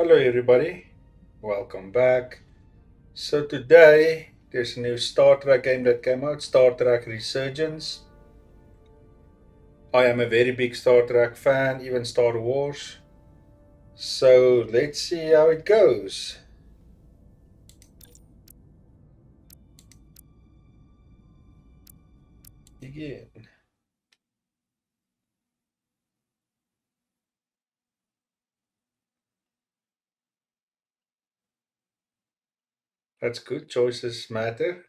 Hello, everybody. Welcome back. So, today there's a new Star Trek game that came out, Star Trek Resurgence. I am a very big Star Trek fan, even Star Wars. So, let's see how it goes. Begin. That's good. Choices matter.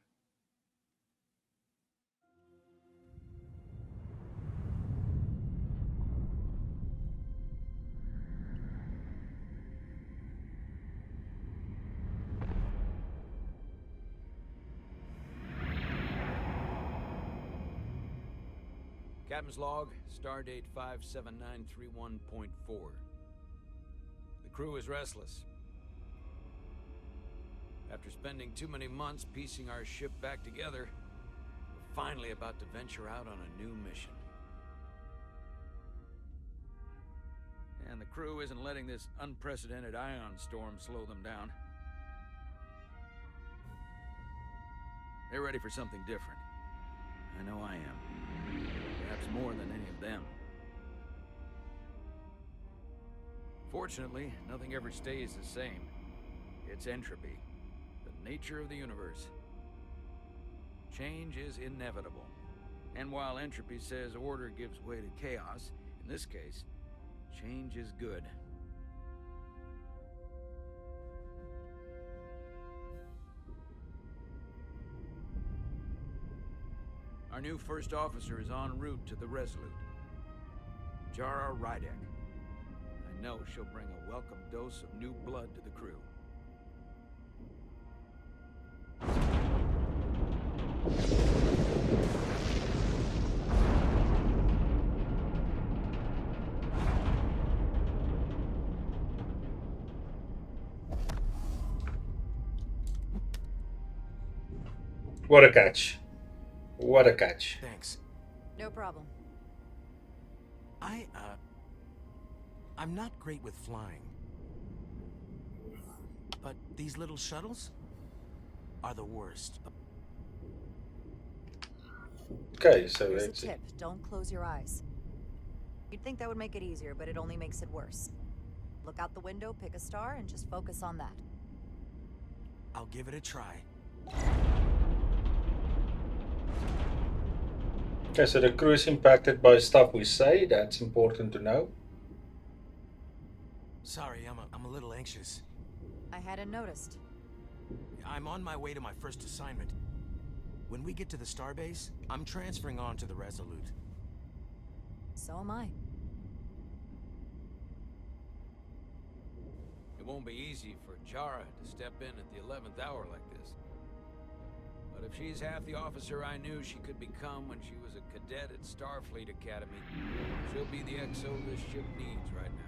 Captain's log, stardate 57931.4. The crew is restless. After spending too many months piecing our ship back together, we're finally about to venture out on a new mission. And the crew isn't letting this unprecedented ion storm slow them down. They're ready for something different. I know I am. Perhaps more than any of them. Fortunately, nothing ever stays the same. It's entropy, the nature of the universe. Change is inevitable. And while entropy says order gives way to chaos, in this case, change is good. Our new first officer is en route to the Resolute. Jara Rydek. I know she'll bring a welcome dose of new blood to the crew. What a catch. What a catch. Thanks. No problem. I'm not great with flying. But these little shuttles are the worst. Okay, so Here's a let's see. tip. Don't close your eyes. You'd think that would make it easier, but it only makes it worse. Look out the window, pick a star, and just focus on that. I'll give it a try. Okay, so the crew is impacted by stuff we say. That's important to know. Sorry, I'm a little anxious. I hadn't noticed. I'm on my way to my first assignment. When we get to the starbase, I'm transferring on to the Resolute. So am I. It won't be easy for Jara to step in at the 11th hour like this. But if she's half the officer I knew she could become when she was a cadet at Starfleet Academy, she'll be the XO this ship needs right now.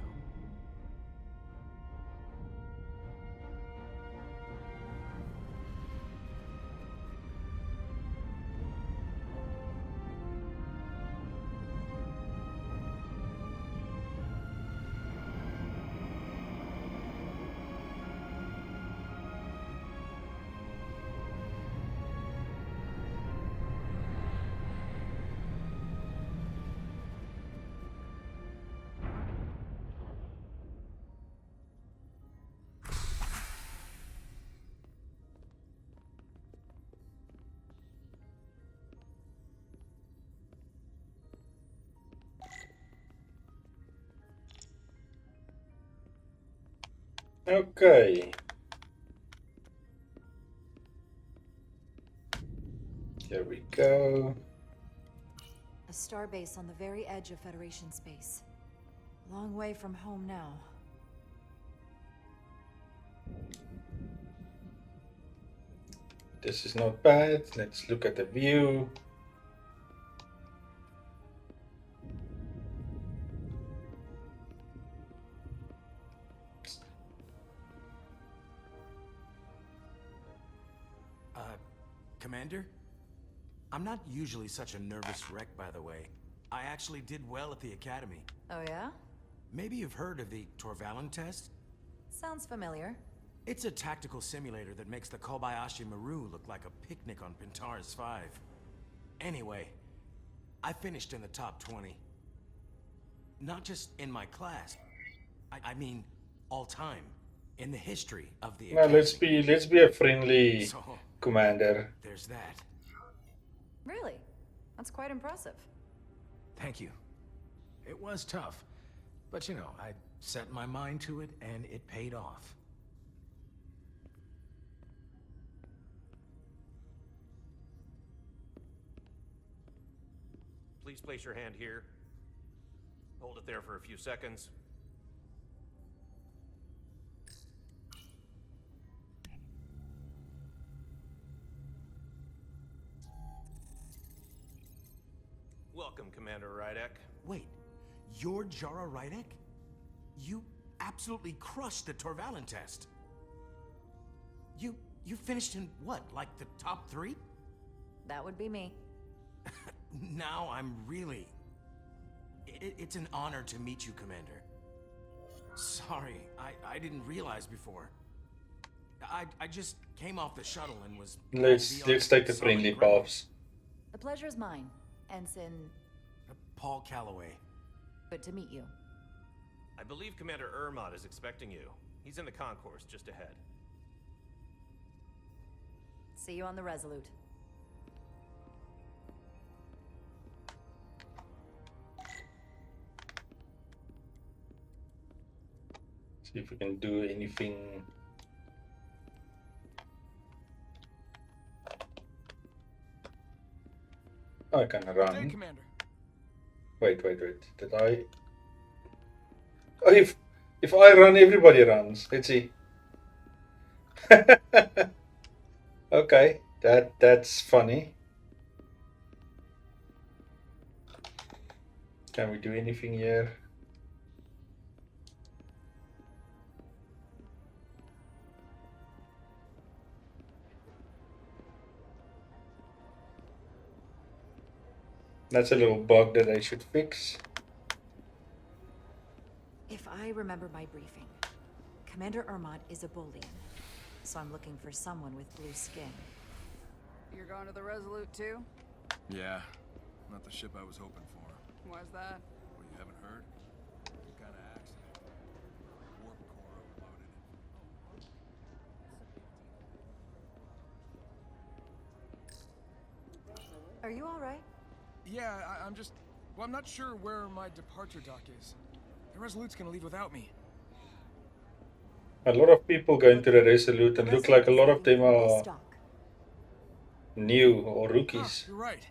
Okay. Here we go. A starbase on the very edge of Federation space. Long way from home now. This is not bad. Let's look at the view. Commander? I'm not usually such a nervous wreck, by the way. I actually did well at the Academy. Oh yeah? Maybe you've heard of the Torvalin test? Sounds familiar. It's a tactical simulator that makes the Kobayashi Maru look like a picnic on Pintaris 5. Anyway, I finished in the top 20. Not just in my class. I mean, all time. In the history of the Now academy. let's be a friendly So, commander. there's that. Really? That's quite impressive. Thank you. It was tough. But you know, I set my mind to it and it paid off. Please place your hand here. Hold it there for a few seconds. Welcome, Commander Rydek. Wait, you're Jara Rydek? You absolutely crushed the Torvalen test. You finished in what, like the top 3? That would be me. Now I'm really... It's an honor to meet you, Commander. Sorry, I didn't realize before. I just came off the shuttle and was... Let's take the friendly paths. The pleasure is mine, Ensign. Paul Calloway. Good to meet you. I believe Commander Ermot is expecting you. He's in the concourse just ahead. See you on the Resolute. See if we can do anything. I can run. Commander. Wait. Did I? Oh, if I run, everybody runs. Let's see. Okay, that's funny. Can we do anything here? That's a little bug that I should fix. If I remember my briefing, Commander Ermot is a Bolian, so I'm looking for someone with blue skin. You're going to the Resolute too? Yeah, not the ship I was hoping for. Why's that? Well, you haven't heard? Some kind of accident. Warp core overloaded. Are you all right? Yeah, I'm just... Well, I'm not sure where my departure dock is. The Resolute's gonna leave without me. A lot of people go into the Resolute and look like a lot of them are new or Ah, rookies. you're right.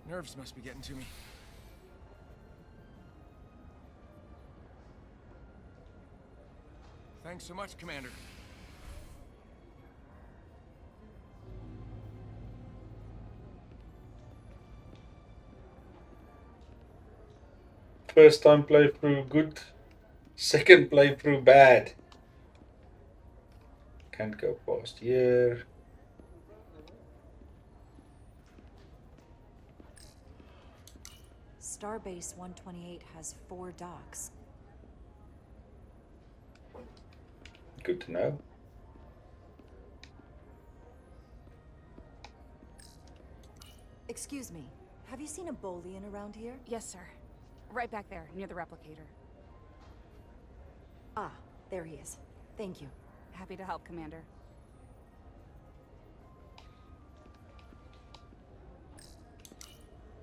Nerves must be getting to me. Thanks so much, Commander. First time playthrough good, second playthrough bad. Can't go past here. Starbase 128 has 4 docks. Good to know. Excuse me, have you seen a Bolian around here? Yes, sir. Right back there, near the replicator. Ah, there he is. Thank you. Happy to help, Commander.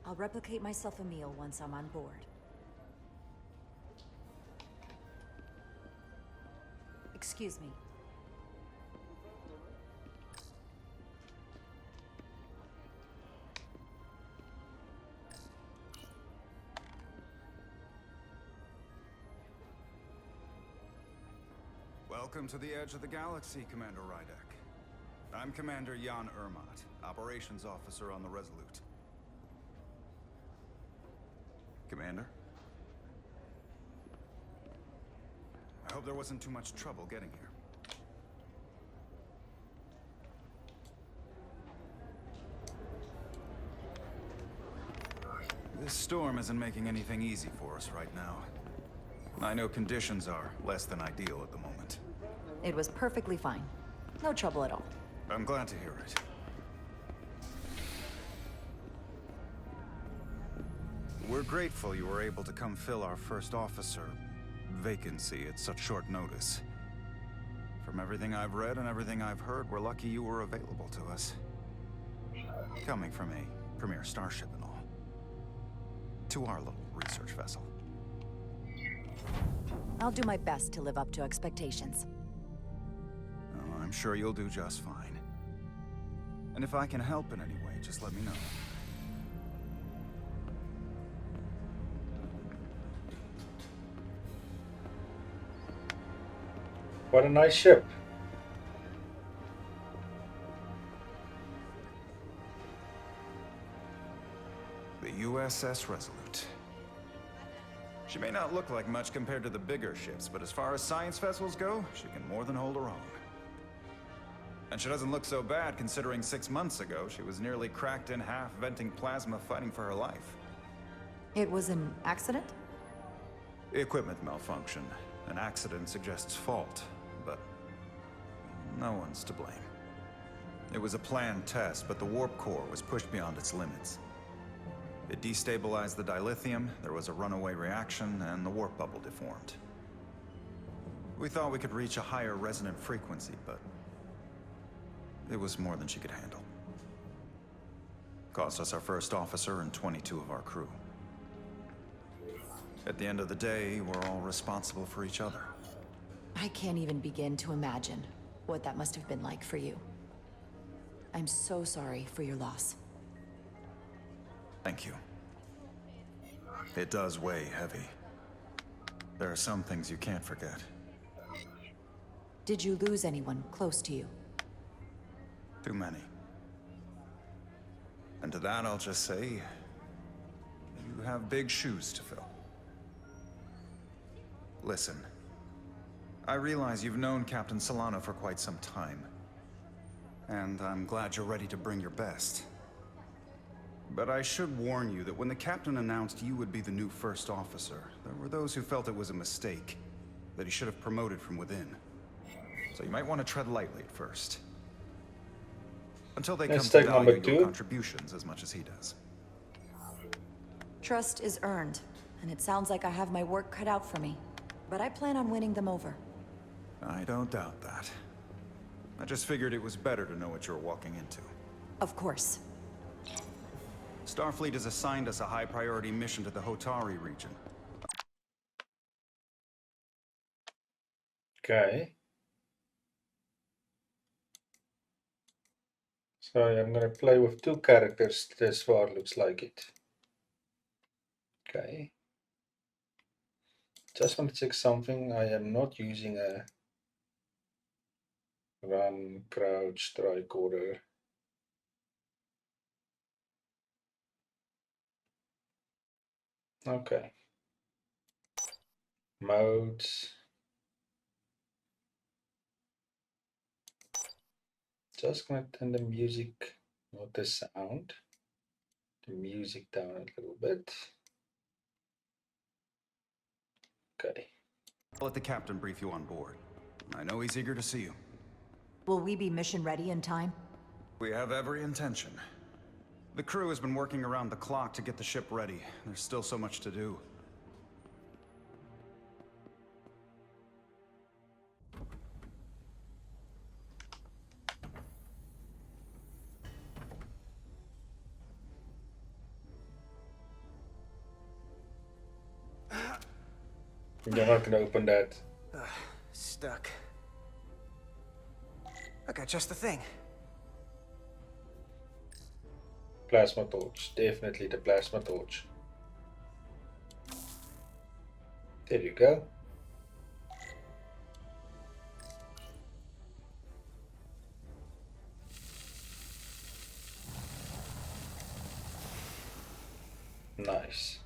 I'll replicate myself a meal once I'm on board. Excuse me. Welcome to the edge of the galaxy, Commander Rydek. I'm Commander Jan Ermot, Operations Officer on the Resolute. Commander? I hope there wasn't too much trouble getting here. This storm isn't making anything easy for us right now. I know conditions are less than ideal at the moment. It was perfectly fine. No trouble at all. I'm glad to hear it. We're grateful you were able to come fill our first officer vacancy at such short notice. From everything I've read and everything I've heard, we're lucky you were available to us. Coming from a premier starship and all. To our little research vessel. I'll do my best to live up to expectations. Oh, I'm sure you'll do just fine. And if I can help in any way, just let me know. What a nice ship. The USS Resolute. She may not look like much compared to the bigger ships, but as far as science vessels go, she can more than hold her own. And she doesn't look so bad considering 6 months ago she was nearly cracked in half, venting plasma, fighting for her life. It was an accident? Equipment malfunction. An accident suggests fault, but no one's to blame. It was a planned test, but the warp core was pushed beyond its limits. It destabilized the dilithium, there was a runaway reaction, and the warp bubble deformed. We thought we could reach a higher resonant frequency, but it was more than she could handle. Cost us our first officer and 22 of our crew. At the end of the day, we're all responsible for each other. I can't even begin to imagine what that must have been like for you. I'm so sorry for your loss. Thank you. It does weigh heavy. There are some things you can't forget. Did you lose anyone close to you? Too many. And to that I'll just say, you have big shoes to fill. Listen, I realize you've known Captain Solano for quite some time. And I'm glad you're ready to bring your best. But I should warn you that when the captain announced you would be the new first officer, there were those who felt it was a mistake, that he should have promoted from within. So you might want to tread lightly at first. Until they come to Mistake value number your 2. contributions as much as he does. Trust is earned, and it sounds like I have my work cut out for me. But I plan on winning them over. I don't doubt that. I just figured it was better to know what you're walking into. Of course. Starfleet has assigned us a high-priority mission to the Hotari region. Okay. So I'm gonna play with 2 characters this far, looks like it. Okay. Just want to check something. I am not using a run, crouch, strike order. Okay. Modes. Just gonna turn the music, not the sound. The music down a little bit. Okay. I'll let the captain brief you on board. I know he's eager to see you. Will we be mission ready in time? We have every intention. The crew has been working around the clock to get the ship ready. There's still so much to do. You're not gonna open that. Stuck. I got just the thing. Plasma torch. Definitely the plasma torch. There you go. Nice.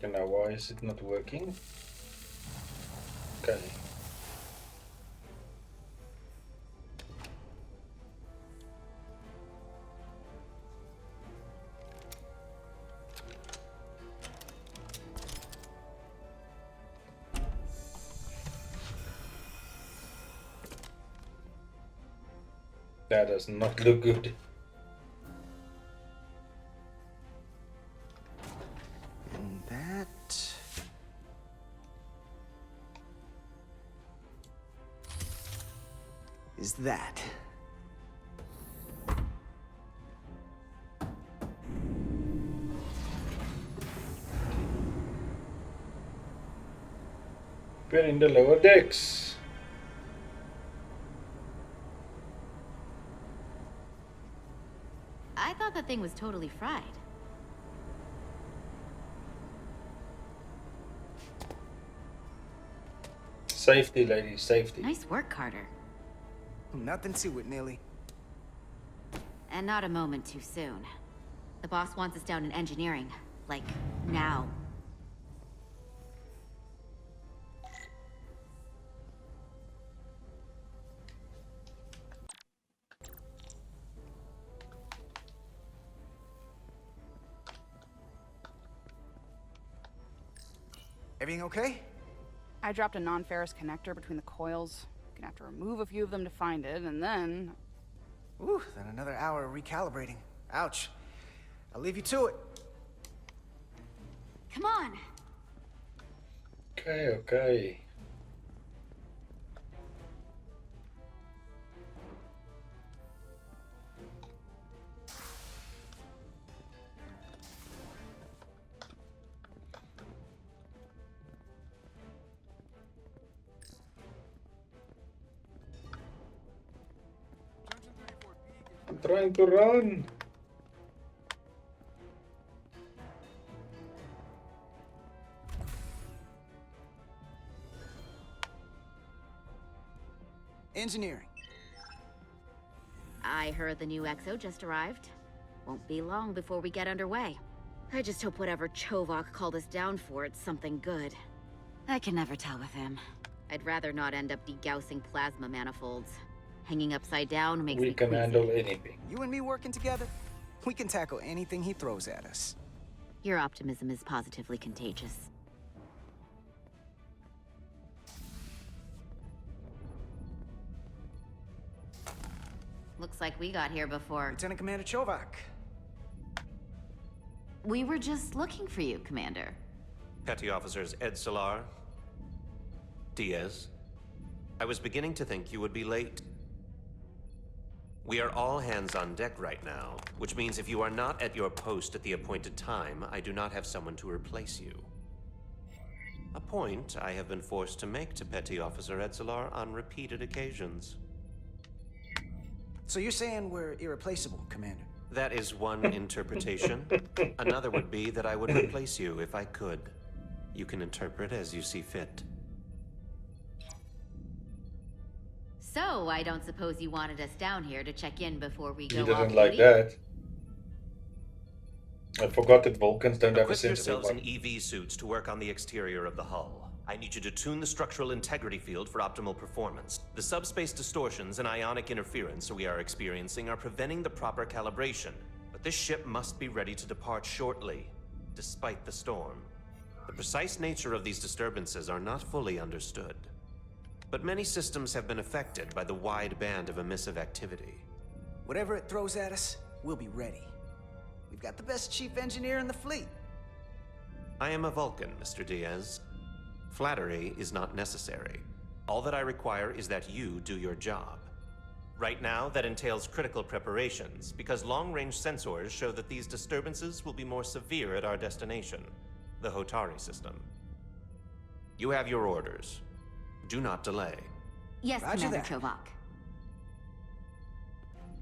Okay, now why is it not working? Okay. That does not look good. And that... is that. We're in the lower decks. I thought that thing was totally fried. Safety, ladies, safety. Nice work, Carter. Nothing to it, Neely. And not a moment too soon. The boss wants us down in engineering. Like, now. Everything okay? I dropped a non-ferrous connector between the coils. Gonna have to remove a few of them to find it, and then... Ooh, then another hour of recalibrating. Ouch. I'll leave you to it. Come on! Okay, okay. I'm trying to run. Engineering. I heard the new EXO just arrived. Won't be long before we get underway. I just hope whatever Chovak called us down for, it's something good. I can never tell with him. I'd rather not end up degaussing plasma manifolds. Hanging upside down makes me We can queasy. handle anything. You and me working together, we can tackle anything he throws at us. Your optimism is positively contagious. Looks like we got here before. Lieutenant Commander Chovak. We were just looking for you, Commander. Petty Officers Ed Solar, Diaz. I was beginning to think you would be late. We are all hands on deck right now, which means if you are not at your post at the appointed time, I do not have someone to replace you. A point I have been forced to make to Petty Officer Edsolar on repeated occasions. So you're saying we're irreplaceable, Commander? That is one interpretation. Another would be that I would replace you if I could. You can interpret as you see fit. So, I don't suppose you wanted us down here to check in before we go He off didn't like duty? that. I forgot that Vulcans don't have a Equip sensible yourselves in one. EV suits to work on the exterior of the hull. I need you to tune the structural integrity field for optimal performance. The subspace distortions and ionic interference we are experiencing are preventing the proper calibration. But this ship must be ready to depart shortly, despite the storm. The precise nature of these disturbances are not fully understood. But many systems have been affected by the wide band of emissive activity. Whatever it throws at us, we'll be ready. We've got the best chief engineer in the fleet. I am a Vulcan, Mr. Diaz. Flattery is not necessary. All that I require is that you do your job. Right now, that entails critical preparations, because long-range sensors show that these disturbances will be more severe at our destination, the Hotari system. You have your orders. Do not delay. Yes, Roger Commander that. Chovak.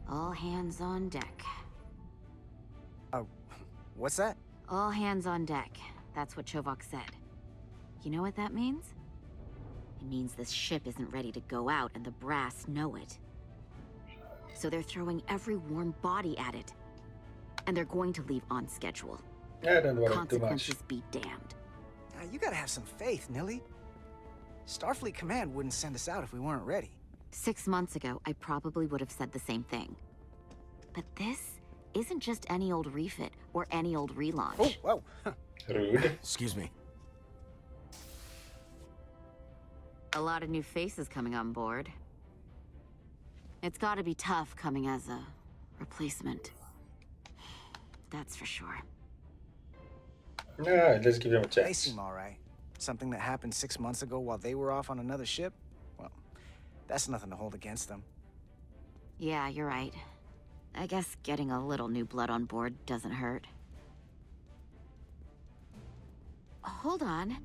All hands on deck. What's that? All hands on deck. That's what Chovak said. You know what that means? It means this ship isn't ready to go out, and the brass know it. So they're throwing every warm body at it. And they're going to leave on schedule. I don't worry too much. Consequences be damned. You gotta have some faith, Nilly. Starfleet Command wouldn't send us out if we weren't ready. 6 months ago, I probably would have said the same thing. But this isn't just any old refit or any old relaunch. Oh, whoa. Rude. Excuse me. A lot of new faces coming on board. It's gotta be tough coming as a replacement. That's for sure. Yeah, let's give them a They chance. seem all right. Something that happened 6 months ago while they were off on another ship? Well, that's nothing to hold against them. Yeah, you're right. I guess getting a little new blood on board doesn't hurt. Hold on.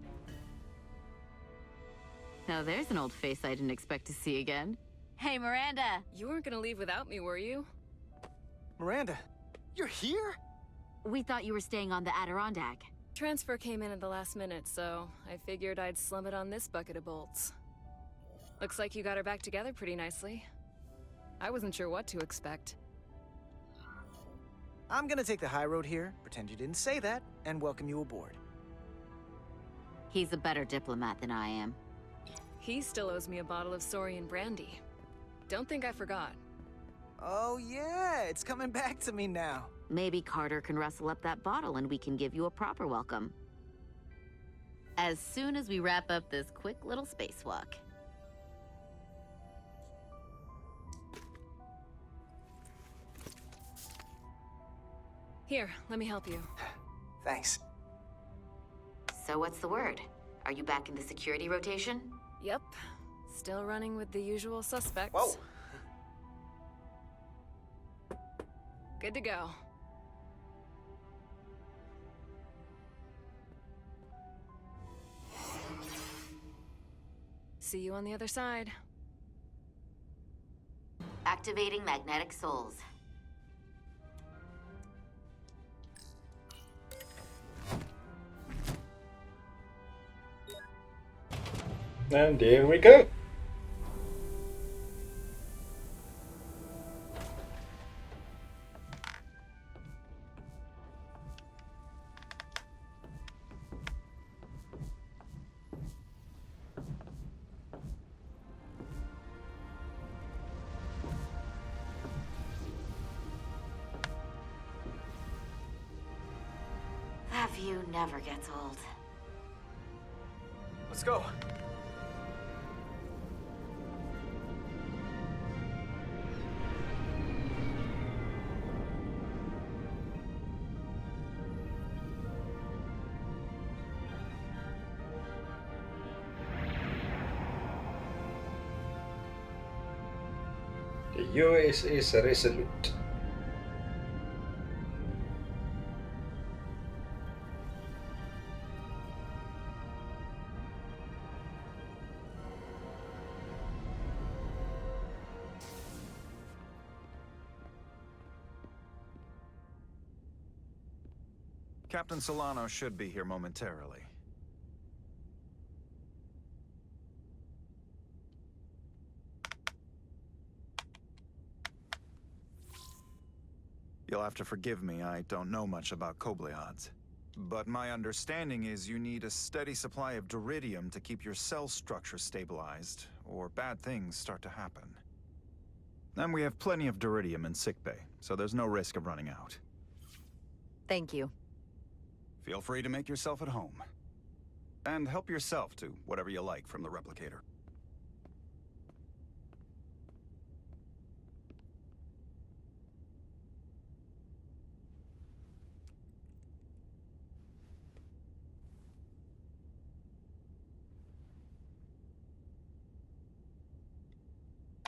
Now there's an old face I didn't expect to see again. Hey, Miranda! You weren't gonna leave without me, were you? Miranda, you're here? We thought you were staying on the Adirondack. Transfer came in at the last minute, so I figured I'd slum it on this bucket of bolts. Looks like you got her back together pretty nicely. I wasn't sure what to expect. I'm gonna take the high road here, pretend you didn't say that, and welcome you aboard. He's a better diplomat than I am. He still owes me a bottle of Saurian brandy. Don't think I forgot. Oh yeah, it's coming back to me now. Maybe Carter can rustle up that bottle and we can give you a proper welcome. As soon as we wrap up this quick little spacewalk. Here, let me help you. Thanks. So what's the word? Are you back in the security rotation? Yep. Still running with the usual suspects. Whoa! Good to go. See you on the other side. Activating magnetic souls. And there we go. That view never gets old. Let's go. The USS Resolute. Captain Solano should be here momentarily. You'll have to forgive me, I don't know much about Kobleods. But my understanding is you need a steady supply of duridium to keep your cell structure stabilized, or bad things start to happen. And we have plenty of duridium in sickbay, so there's no risk of running out. Thank you. Feel free to make yourself at home. And help yourself to whatever you like from the replicator.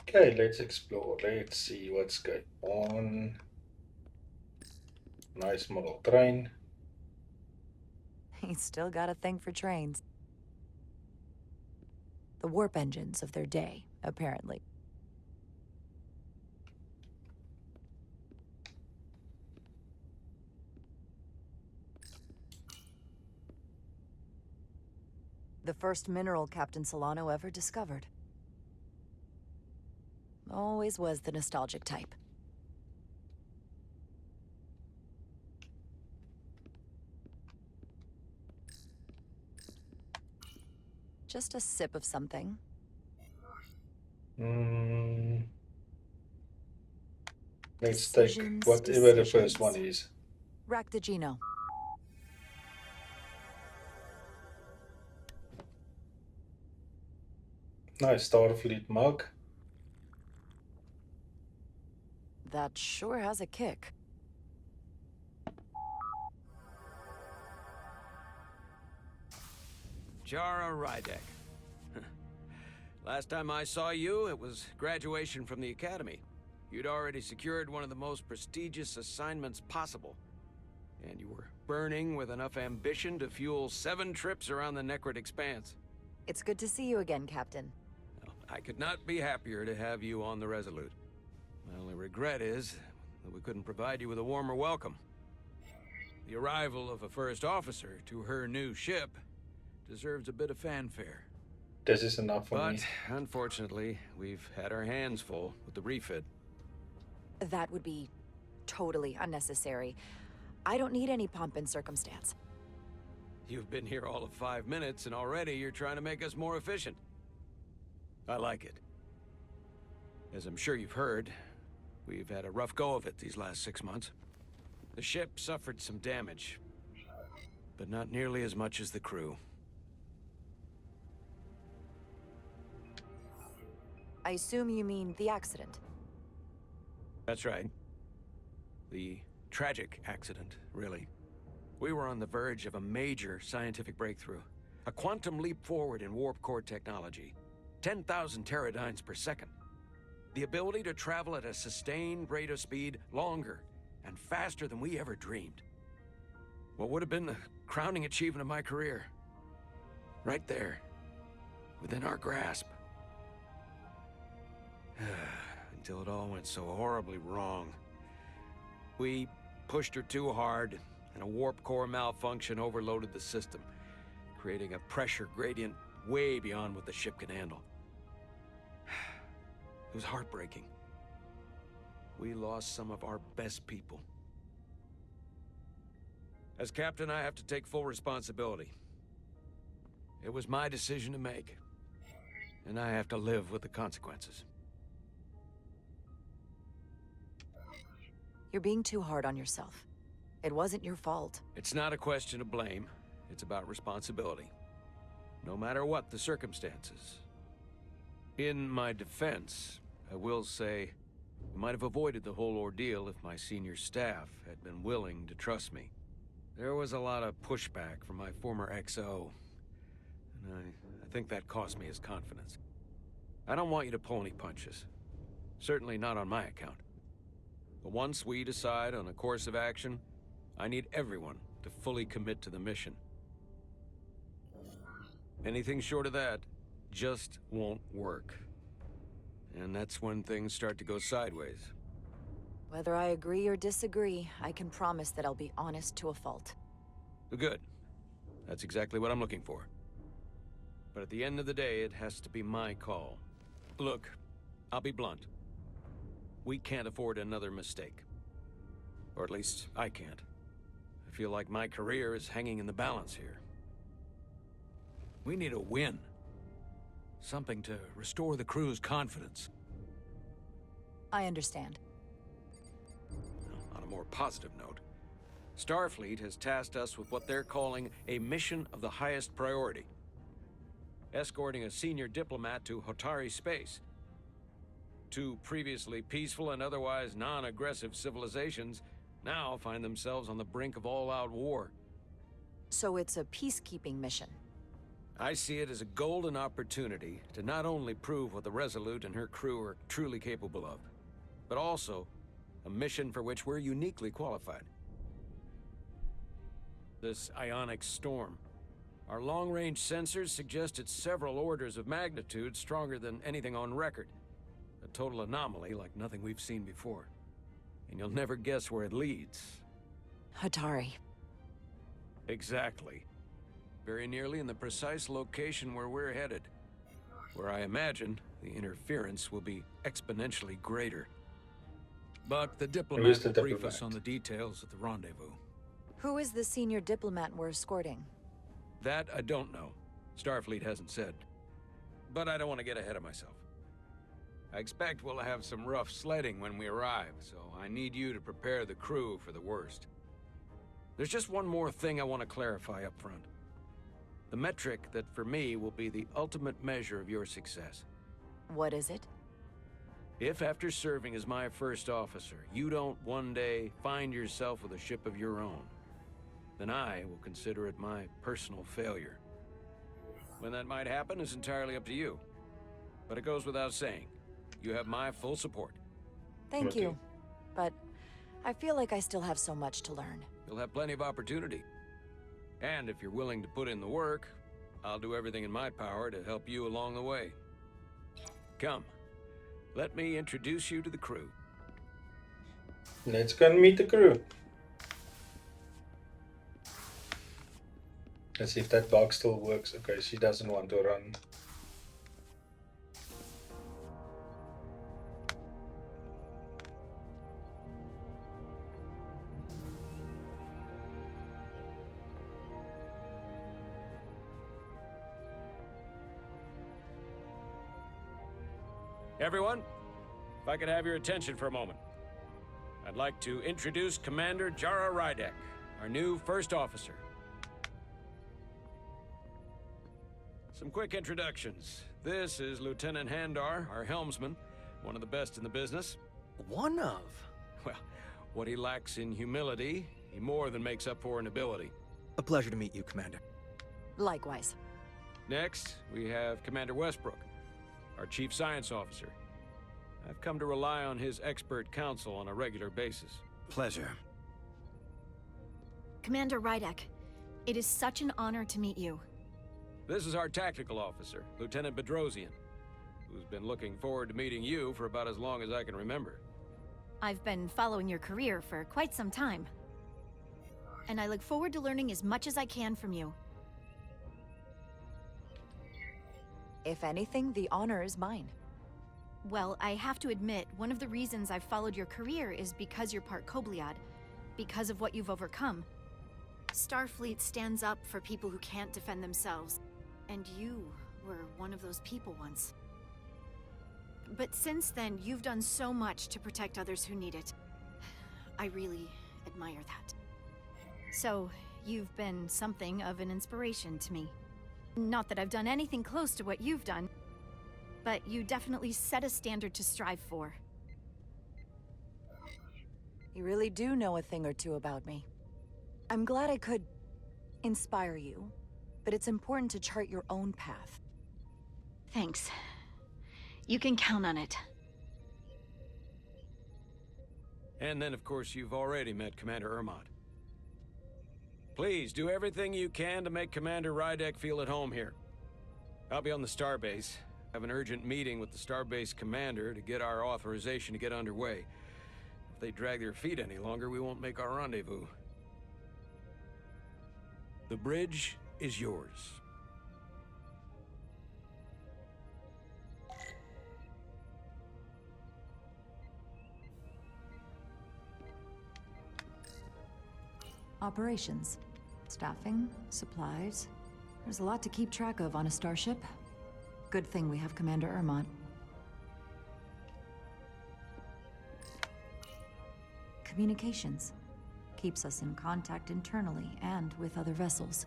Okay, let's explore. Let's see what's going on. Nice model train. He's still got a thing for trains. The warp engines of their day, apparently. The first mineral Captain Solano ever discovered. Always was the nostalgic type. Just a sip of something. Let's take Decisions, whatever the first decisions. one is. Ractigino. Nice Starfleet mug. That sure has a kick. Jara Rydek. Last time I saw you, it was graduation from the Academy. You'd already secured one of the most prestigious assignments possible. And you were burning with enough ambition to fuel 7 trips around the Necrid Expanse. It's good to see you again, Captain. Well, I could not be happier to have you on the Resolute. My only regret is that we couldn't provide you with a warmer welcome. The arrival of a first officer to her new ship deserves a bit of fanfare. This is enough for me. But, unfortunately, we've had our hands full with the refit. That would be totally unnecessary. I don't need any pomp and circumstance. You've been here all of 5 minutes, and already you're trying to make us more efficient. I like it. As I'm sure you've heard, we've had a rough go of it these last 6 months. The ship suffered some damage, but not nearly as much as the crew. I assume you mean the accident. That's right. The tragic accident, really. We were on the verge of a major scientific breakthrough. A quantum leap forward in warp core technology. 10,000 teradynes per second. The ability to travel at a sustained rate of speed longer and faster than we ever dreamed. What would have been the crowning achievement of my career. Right there. Within our grasp. Until it all went so horribly wrong. We pushed her too hard, and a warp core malfunction overloaded the system, creating a pressure gradient way beyond what the ship could handle. It was heartbreaking. We lost some of our best people. As captain, I have to take full responsibility. It was my decision to make, and I have to live with the consequences. You're being too hard on yourself. It wasn't your fault. It's not a question of blame. It's about responsibility. No matter what the circumstances. In my defense, I will say, I might have avoided the whole ordeal if my senior staff had been willing to trust me. There was a lot of pushback from my former XO, and I think that cost me his confidence. I don't want you to pull any punches. Certainly not on my account. But once we decide on a course of action, I need everyone to fully commit to the mission. Anything short of that just won't work. And that's when things start to go sideways. Whether I agree or disagree, I can promise that I'll be honest to a fault. Good. That's exactly what I'm looking for. But at the end of the day, it has to be my call. Look, I'll be blunt. We can't afford another mistake. Or at least, I can't. I feel like my career is hanging in the balance here. We need a win. Something to restore the crew's confidence. I understand. On a more positive note, Starfleet has tasked us with what they're calling a mission of the highest priority. Escorting a senior diplomat to Hotari space. 2 previously peaceful and otherwise non-aggressive civilizations now find themselves on the brink of all-out war. So it's a peacekeeping mission. I see it as a golden opportunity to not only prove what the Resolute and her crew are truly capable of, but also a mission for which we're uniquely qualified. This ionic storm. Our long-range sensors suggest it's several orders of magnitude stronger than anything on record. A total anomaly like nothing we've seen before. And you'll never guess where it leads. Hotari. Exactly. Very nearly in the precise location where we're headed. Where I imagine the interference will be exponentially greater. But the diplomat will brief us on the details at the rendezvous. Who is the senior diplomat we're escorting? That I don't know. Starfleet hasn't said. But I don't want to get ahead of myself. I expect we'll have some rough sledding when we arrive, so I need you to prepare the crew for the worst. There's just one more thing I want to clarify up front. The metric that for me will be the ultimate measure of your success. What is it? If after serving as my first officer, you don't one day find yourself with a ship of your own, then I will consider it my personal failure. When that might happen is entirely up to you. But it goes without saying, you have my full support. Thank you. But I feel like I still have so much to learn. You'll have plenty of opportunity. And if you're willing to put in the work, I'll do everything in my power to help you along the way. Come, let me introduce you to the crew. Let's go and meet the crew. Let's see if that box still works. Okay, she doesn't want to run. Everyone, if I could have your attention for a moment. I'd like to introduce Commander Jara Rydek, our new first officer. Some quick introductions. This is Lieutenant Handar, our helmsman, one of the best in the business. One of? Well, what he lacks in humility, he more than makes up for in ability. A pleasure to meet you, Commander. Likewise. Next, we have Commander Westbrook, our chief science officer. I've come to rely on his expert counsel on a regular basis. Pleasure. Commander Rydek, it is such an honor to meet you. This is our tactical officer, Lieutenant Bedrosian, who's been looking forward to meeting you for about as long as I can remember. I've been following your career for quite some time. And I look forward to learning as much as I can from you. If anything, the honor is mine. Well, I have to admit, one of the reasons I've followed your career is because you're part Kobliad, because of what you've overcome. Starfleet stands up for people who can't defend themselves, and you were one of those people once. But since then, you've done so much to protect others who need it. I really admire that. So, you've been something of an inspiration to me. Not that I've done anything close to what you've done, but you definitely set a standard to strive for. You really do know a thing or two about me. I'm glad I could inspire you, but it's important to chart your own path. Thanks. You can count on it. And then, of course, you've already met Commander Ermont. Please, do everything you can to make Commander Rydek feel at home here. I'll be on the starbase. Have an urgent meeting with the starbase commander to get our authorization to get underway. If they drag their feet any longer, we won't make our rendezvous. The bridge is yours. Operations. Staffing, supplies. There's a lot to keep track of on a starship. Good thing we have Commander Ermont. Communications. Keeps us in contact internally and with other vessels.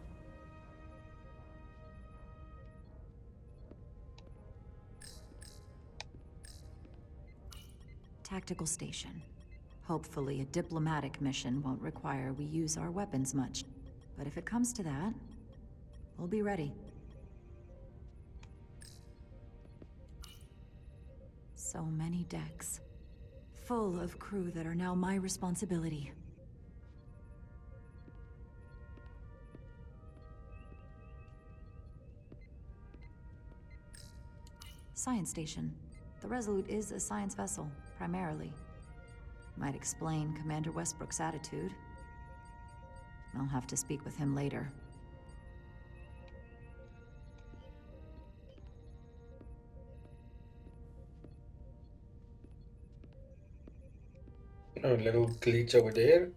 Tactical station. Hopefully a diplomatic mission won't require we use our weapons much. But if it comes to that, we'll be ready. So many decks. Full of crew that are now my responsibility. Science station. The Resolute is a science vessel, primarily. Might explain Commander Westbrook's attitude. I'll have to speak with him later. Oh, little glitch over there.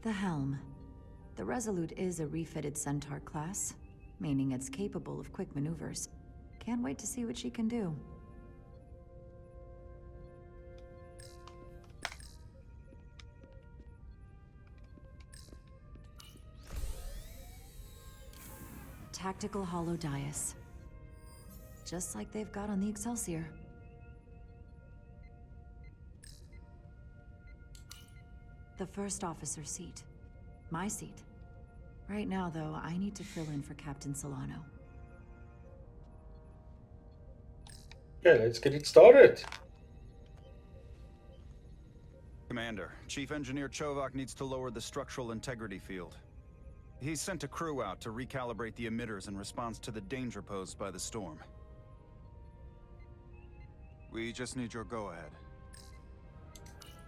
The helm. The Resolute is a refitted Centaur class, meaning it's capable of quick maneuvers. Can't wait to see what she can do. Tactical holodais. Just like they've got on the Excelsior. The first officer seat. My seat. Right now, though, I need to fill in for Captain Solano. Okay, let's get it started. Commander, Chief Engineer Chovak needs to lower the structural integrity field. He's sent a crew out to recalibrate the emitters in response to the danger posed by the storm. We just need your go-ahead.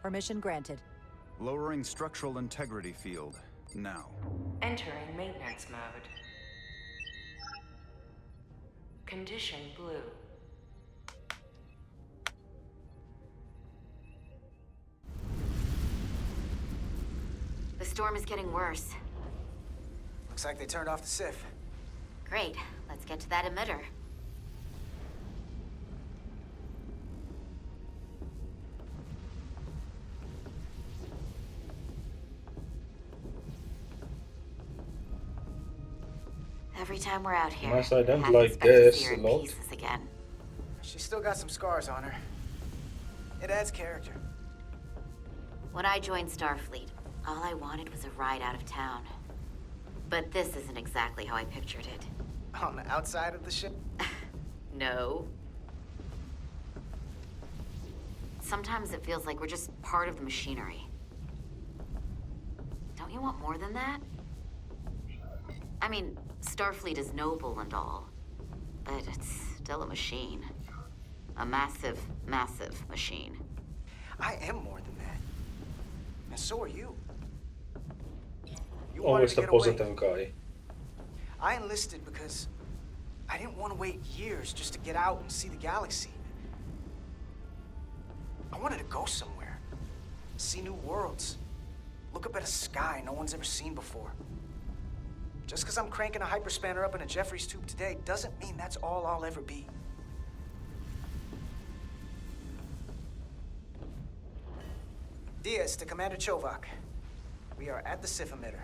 Permission granted. Lowering structural integrity field, now. Entering maintenance mode. Condition blue. The storm is getting worse. Looks like they turned off the SIF. Great. Let's get to that emitter. Every time we're out here, Unless I don't half like expect to see this her a in lot. pieces again. She's still got some scars on her. It adds character. When I joined Starfleet, all I wanted was a ride out of town. But this isn't exactly how I pictured it. On the outside of the ship? No. Sometimes it feels like we're just part of the machinery. Don't you want more than that? I mean, Starfleet is noble and all, but it's still a machine. A massive, massive machine. I am more than that. And so are you. You wanted Always to the get away. positive guy. I enlisted because I didn't want to wait years just to get out and see the galaxy. I wanted to go somewhere. See new worlds. Look up at a sky no one's ever seen before. Just because I'm cranking a hyperspanner up in a Jeffries tube today doesn't mean that's all I'll ever be. Diaz to Commander Chovak. We are at the SIF emitter.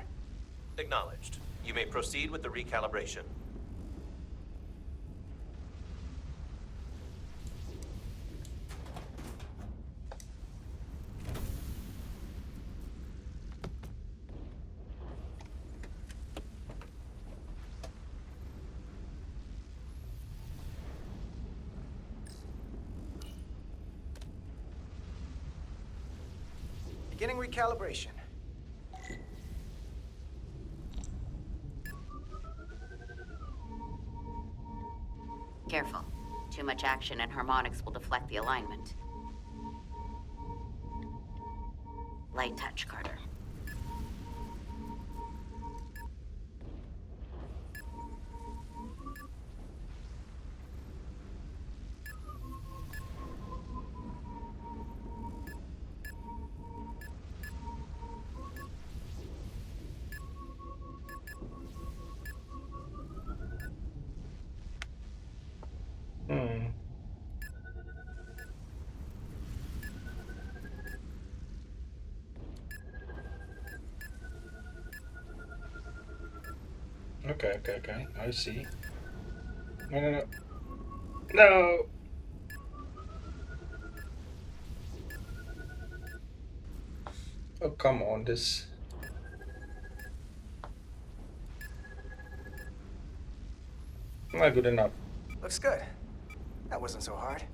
Acknowledged. You may proceed with the recalibration. Beginning recalibration. Careful. Too much action and harmonics will deflect the alignment. Light touch, Carter. Okay. I see. No. No! Oh, come on, this... Not good enough. Looks good. That wasn't so hard.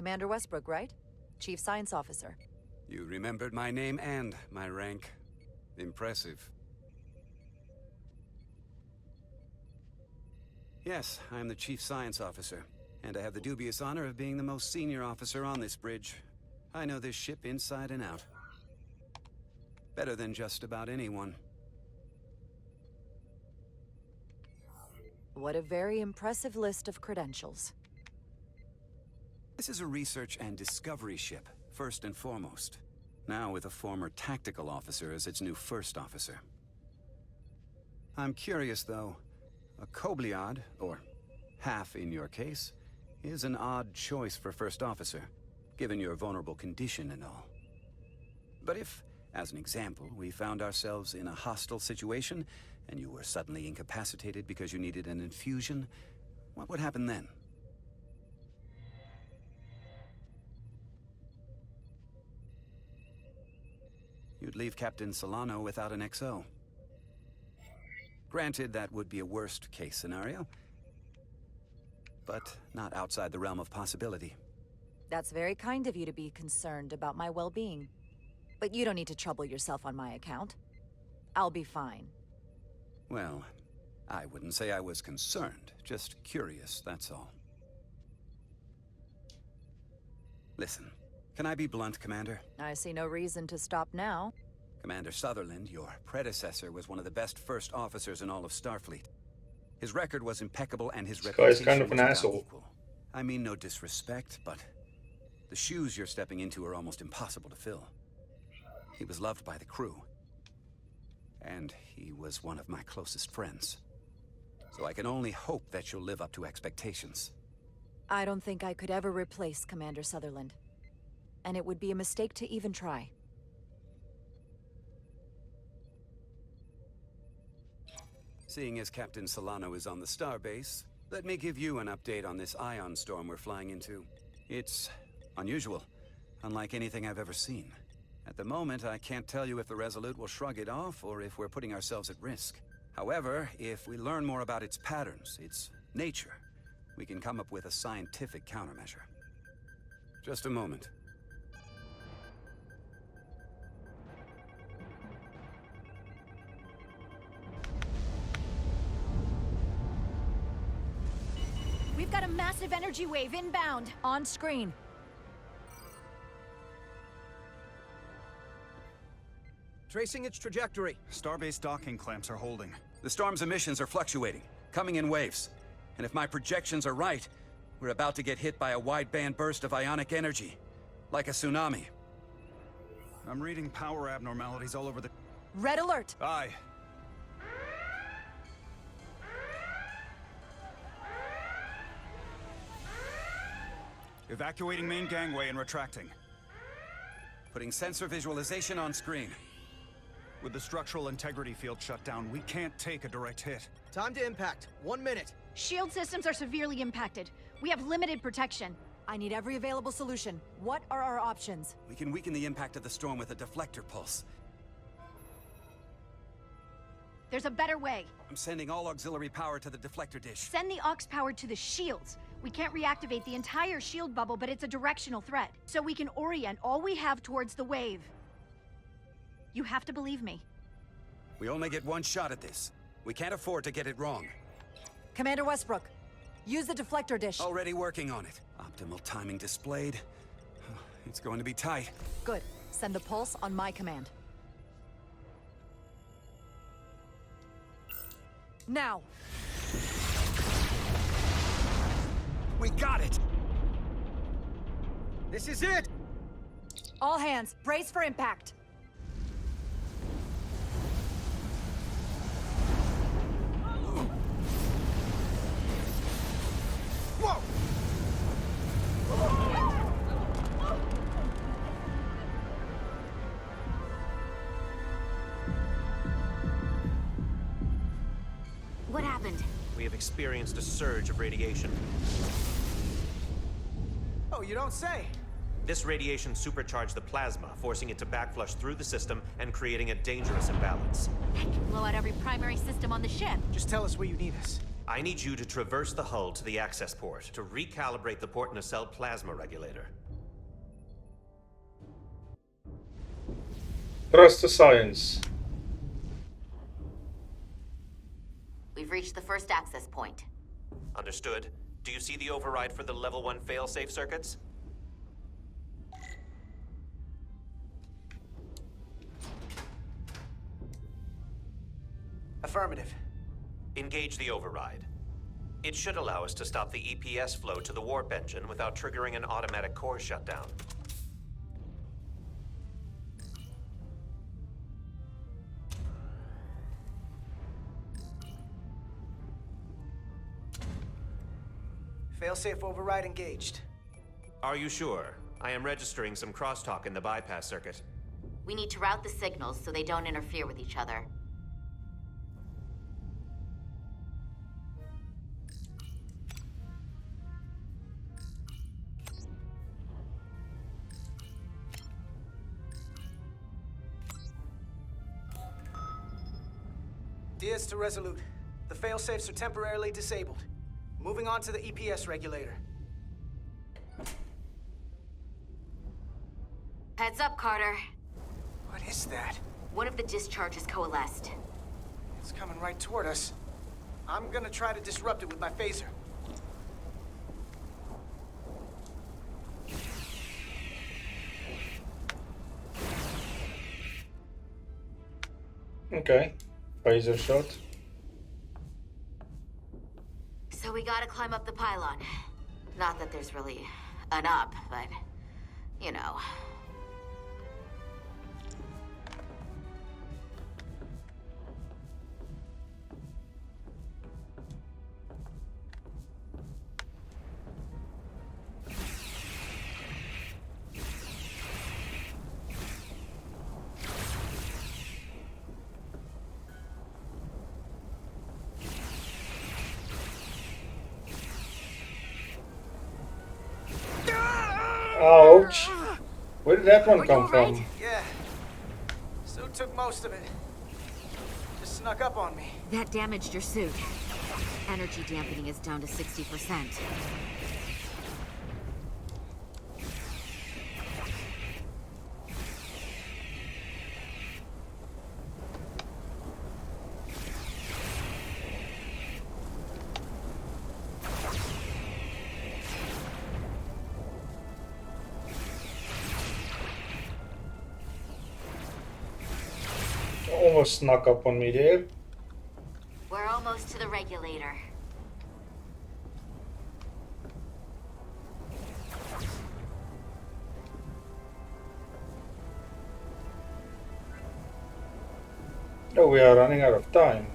Commander Westbrook, right? Chief Science Officer. You remembered my name and my rank. Impressive. Yes, I'm the Chief Science Officer, and I have the dubious honor of being the most senior officer on this bridge. I know this ship inside and out. Better than just about anyone. What a very impressive list of credentials. This is a research and discovery ship, first and foremost. Now with a former tactical officer as its new first officer. I'm curious, though. A Kobliad, or half in your case, is an odd choice for first officer, given your vulnerable condition and all. But if, As an example, we found ourselves in a hostile situation, and you were suddenly incapacitated because you needed an infusion. What would happen then? You'd leave Captain Solano without an XO. Granted, that would be a worst-case scenario, but not outside the realm of possibility. That's very kind of you to be concerned about my well-being. But you don't need to trouble yourself on my account. I'll be fine. Well, I wouldn't say I was concerned, just curious, that's all. Listen, can I be blunt, Commander? I see no reason to stop now. Commander Sutherland, your predecessor, was one of the best first officers in all of Starfleet. His record was impeccable and his reputation kind of an was without asshole. equal. I mean no disrespect, but the shoes you're stepping into are almost impossible to fill. He was loved by the crew. And he was one of my closest friends. So I can only hope that you'll live up to expectations. I don't think I could ever replace Commander Sutherland. And it would be a mistake to even try. Seeing as Captain Solano is on the starbase, let me give you an update on this ion storm we're flying into. It's unusual, unlike anything I've ever seen. At the moment, I can't tell you if the Resolute will shrug it off or if we're putting ourselves at risk. However, if we learn more about its patterns, its nature, we can come up with a scientific countermeasure. Just a moment. We've got a massive energy wave inbound. On screen. Tracing its trajectory. Starbase docking clamps are holding. The storm's emissions are fluctuating, coming in waves. And if my projections are right, we're about to get hit by a wideband burst of ionic energy. Like a tsunami. I'm reading power abnormalities all over the... Red alert! Aye. Evacuating main gangway and retracting. Putting sensor visualization on screen. With the structural integrity field shut down, we can't take a direct hit. Time to impact. 1 minute. Shield systems are severely impacted. We have limited protection. I need every available solution. What are our options? We can weaken the impact of the storm with a deflector pulse. There's a better way. I'm sending all auxiliary power to the deflector dish. Send the aux power to the shields. We can't reactivate the entire shield bubble, but it's a directional threat. So we can orient all we have towards the wave. You have to believe me. We only get one shot at this. We can't afford to get it wrong. Commander Westbrook, use the deflector dish. Already working on it. Optimal timing displayed. It's going to be tight. Good. Send the pulse on my command. Now! We got it! This is it! All hands, brace for impact. Whoa! What happened? We have experienced a surge of radiation. Oh, you don't say. This radiation supercharged the plasma, forcing it to backflush through the system and creating a dangerous imbalance. That can blow out every primary system on the ship. Just tell us where you need us. I need you to traverse the hull to the access port to recalibrate the port nacelle plasma regulator. Trust the science. We've reached the first access point. Understood. Do you see the override for the level 1 failsafe circuits? Affirmative. Engage the override. It should allow us to stop the EPS flow to the warp engine without triggering an automatic core shutdown. Failsafe override engaged. Are you sure? I am registering some crosstalk in the bypass circuit. We need to route the signals so they don't interfere with each other. Diaz to Resolute. The failsafes are temporarily disabled. Moving on to the EPS regulator. Heads up, Carter. What is that? One of the discharges coalesced. It's coming right toward us. I'm gonna try to disrupt it with my phaser. Okay. Phaser shot. So we gotta climb up the pylon. Not that there's really an up, but, you know. Ouch! Where did that one come from? Yeah. So took most of it. Just snuck up on me. That damaged your suit. Energy dampening is down to 60%. Almost snuck up on me there. We're almost to the regulator. Oh, we are running out of time.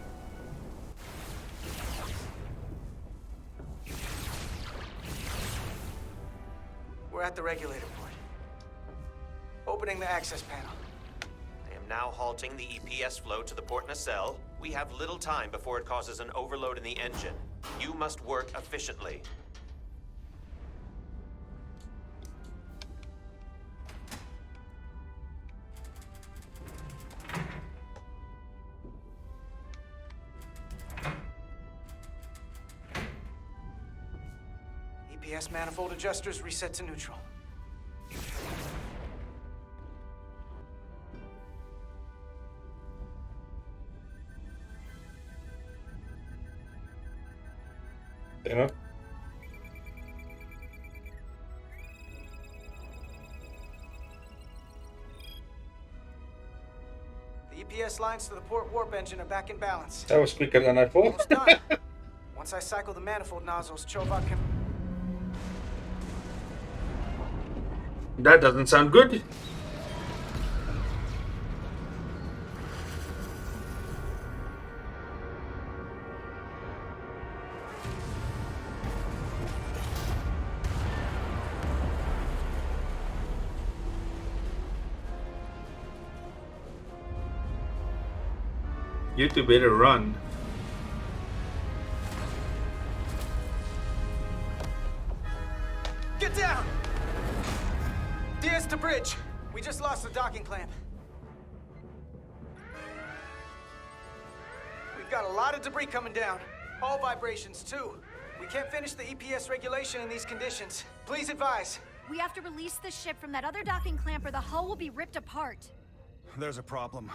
We're at the regulator port. Opening the access panel. I am now halting the EPS flow to the port nacelle. We have little time before it causes an overload in the engine. You must work efficiently. EPS manifold adjusters reset to neutral. You know? The EPS lines to the port warp engine are back in balance. That was quicker than I thought. Almost done. Once I cycle the manifold nozzles, Chovak can... That doesn't sound good. You two better run. Get down! Diaz to bridge. We just lost the docking clamp. We've got a lot of debris coming down. All vibrations, too. We can't finish the EPS regulation in these conditions. Please advise. We have to release the ship from that other docking clamp or the hull will be ripped apart. There's a problem.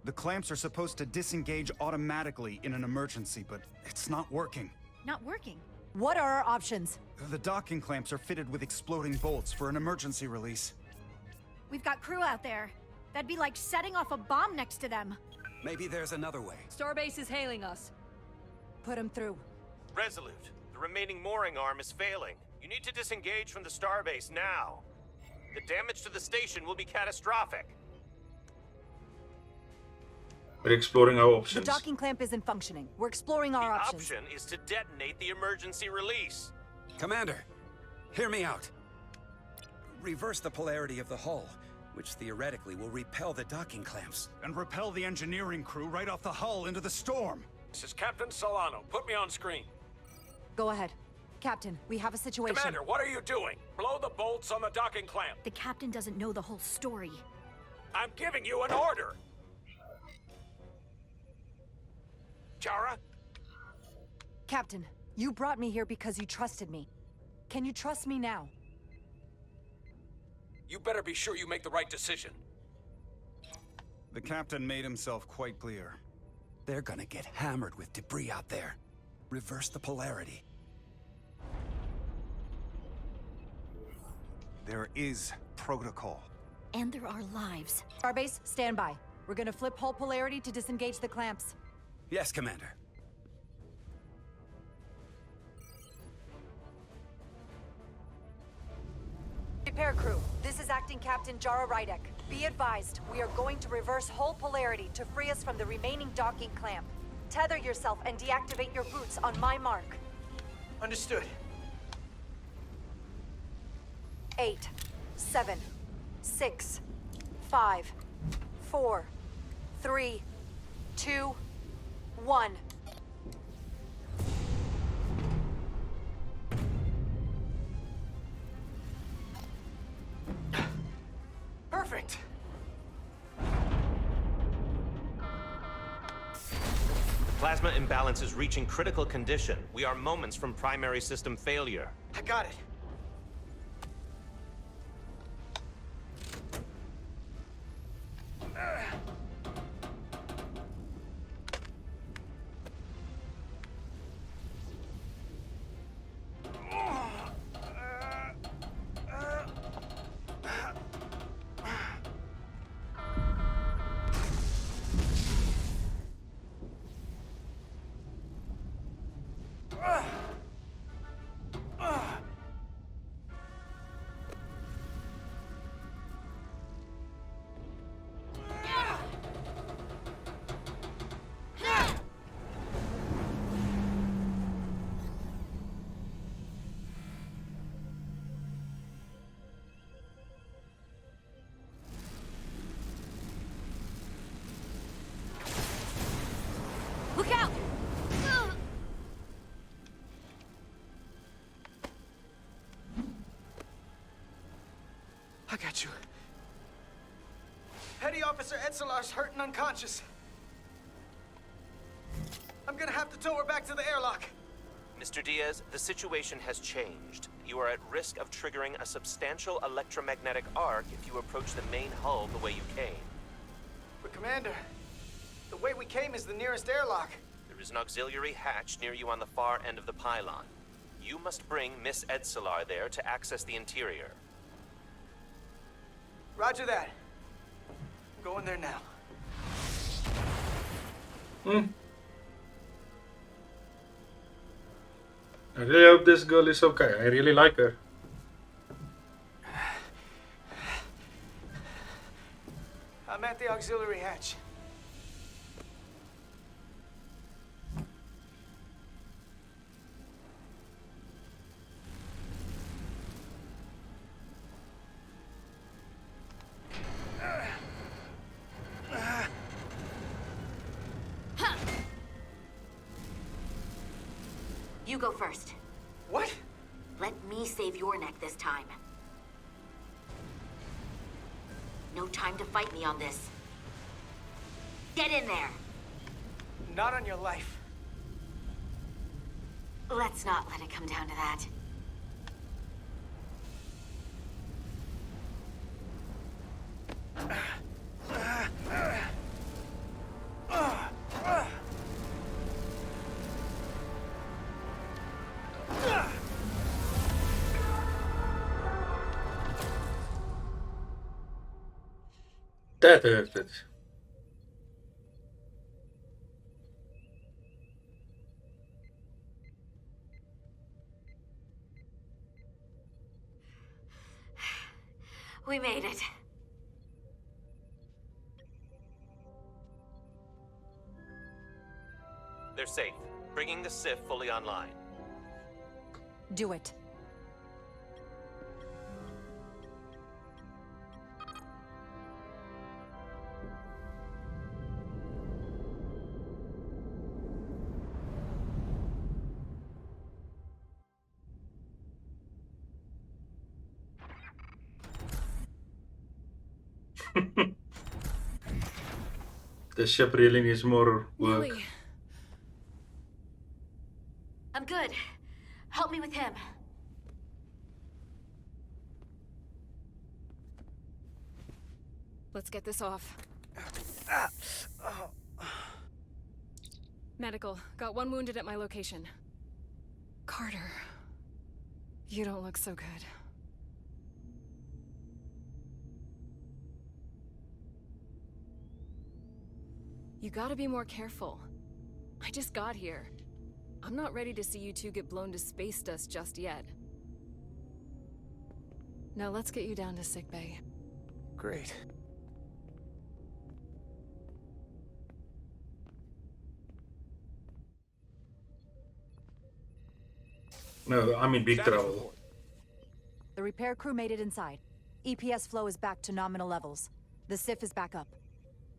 The clamps are supposed to disengage automatically in an emergency, but it's not working. Not working? What are our options? The docking clamps are fitted with exploding bolts for an emergency release. We've got crew out there. That'd be like setting off a bomb next to them. Maybe there's another way. Starbase is hailing us. Put him through. Resolute, the remaining mooring arm is failing. You need to disengage from the starbase now. The damage to the station will be catastrophic. We're exploring our The options. docking clamp isn't functioning. We're exploring our The options. option is to detonate the emergency release. Commander, hear me out. Reverse the polarity of the hull. which theoretically will repel the docking clamps. And repel the engineering crew right off the hull into the storm. This is Captain Solano. Put me on screen. Go ahead. Captain, we have a situation. Commander, what are you doing? Blow the bolts on the docking clamp. The captain doesn't know the whole story. I'm giving you an order. Jara? Captain, you brought me here because you trusted me. Can you trust me now? You better be sure you make the right decision. The captain made himself quite clear. They're gonna get hammered with debris out there. Reverse the polarity. There is protocol. And there are lives. Starbase, stand by. We're gonna flip hull polarity to disengage the clamps. Yes, Commander. Repair crew, this is Acting Captain Jara Rydek. Be advised, we are going to reverse hull polarity to free us from the remaining docking clamp. Tether yourself and deactivate your boots on my mark. Understood. 8, 7, 6, 5, 4, 3, 2, 1. Perfect. Plasma imbalance is reaching critical condition. We are moments from primary system failure. I got it. Look out! I got you. Petty Officer Etzelar's hurt and unconscious. I'm gonna have to tow her back to the airlock. Mr. Diaz, the situation has changed. You are at risk of triggering a substantial electromagnetic arc if you approach the main hull the way you came. But Commander, the way we came is the nearest airlock. There is an auxiliary hatch near you on the far end of the pylon. You must bring Miss Etzelar there to access the interior. Roger that. I'm going there now. I really hope this girl is okay. I really like her. I'm at the auxiliary hatch. You go first. What? Let me save your neck this time. No time to fight me on this. Get in there! Not on your life. Let's not let it come down to that. That hurted. We made it. They're safe, bringing the SIF fully online. Do it. the ship really needs more work. Lily. I'm good. Help me with him. Let's get this off. Medical. Got one wounded at my location. Carter. You don't look so good. You gotta be more careful. I just got here. I'm not ready to see you two get blown to space dust just yet. Now let's get you down to sickbay. Great. No, I'm in big Status trouble. report. The repair crew made it inside. EPS flow is back to nominal levels. The SIF is back up.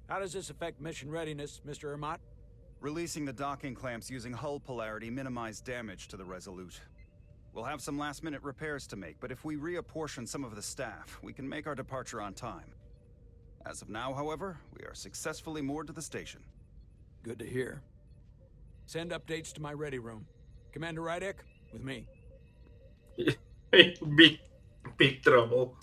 How does this affect mission readiness, Mr. Ermot? Releasing the docking clamps using hull polarity minimized damage to the Resolute. We'll have some last-minute repairs to make, but if we reapportion some of the staff, we can make our departure on time. As of now, however, we are successfully moored to the station. Good to hear. Send updates to my ready room. Commander Rydek, with me. big trouble.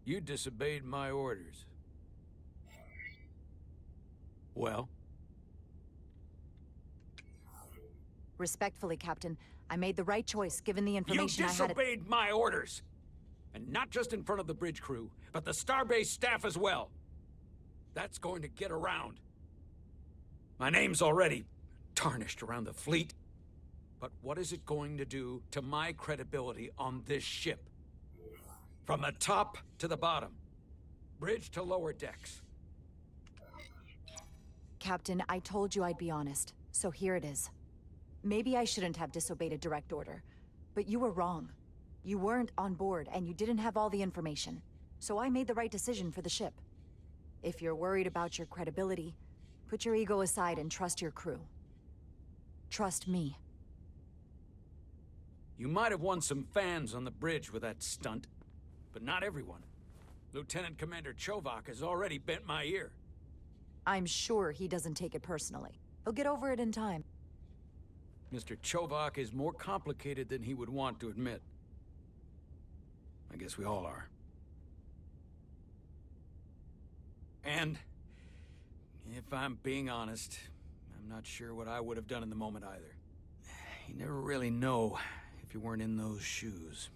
You disobeyed my orders. Well? Respectfully, Captain, I made the right choice given the You information I had. disobeyed my orders! And not just in front of the bridge crew, but the Starbase staff as well. That's going to get around. My name's already tarnished around the fleet. But what is it going to do to my credibility on this ship? From the top to the bottom. Bridge to lower decks. Captain, I told you I'd be honest, so here it is. Maybe I shouldn't have disobeyed a direct order, but you were wrong. You weren't on board, and you didn't have all the information. So I made the right decision for the ship. If you're worried about your credibility, put your ego aside and trust your crew. Trust me. You might have won some fans on the bridge with that stunt, but not everyone. Lieutenant Commander Chovak has already bent my ear. I'm sure he doesn't take it personally. He'll get over it in time. Mr. Chovak is more complicated than he would want to admit. I guess we all are. And, if I'm being honest, I'm not sure what I would have done in the moment either. You never really know if you weren't in those shoes.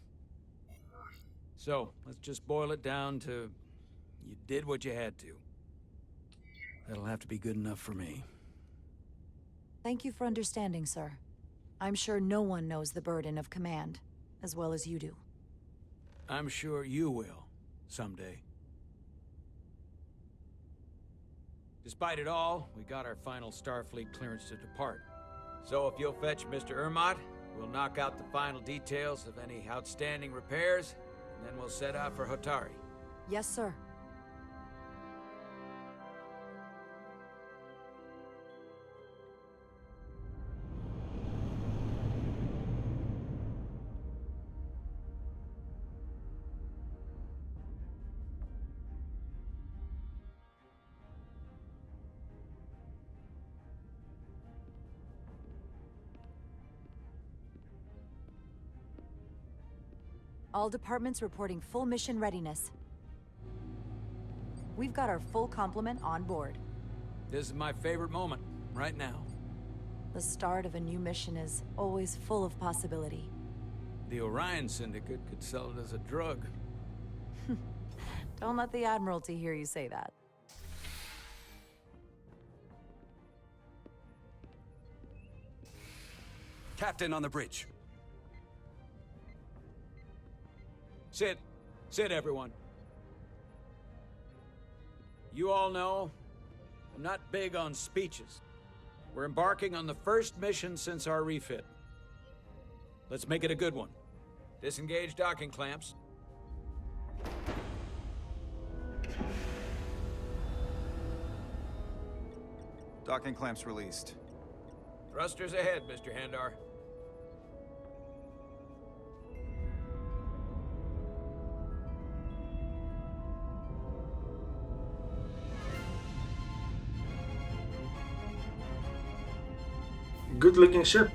So, let's just boil it down to, you did what you had to. That'll have to be good enough for me. Thank you for understanding, sir. I'm sure no one knows the burden of command as well as you do. I'm sure you will, someday. Despite it all, we got our final Starfleet clearance to depart. So if you'll fetch Mr. Ermot, we'll knock out the final details of any outstanding repairs, and then we'll set out for Hotari. Yes, sir. All departments reporting full mission readiness. We've got our full complement on board. This is my favorite moment, right now. The start of a new mission is always full of possibility. The Orion Syndicate could sell it as a drug. Don't let the Admiralty hear you say that. Captain on the bridge. Sit. Sit, everyone. You all know, I'm not big on speeches. We're embarking on the first mission since our refit. Let's make it a good one. Disengage docking clamps. Docking clamps released. Thrusters ahead, Mr. Handar. Good looking ship.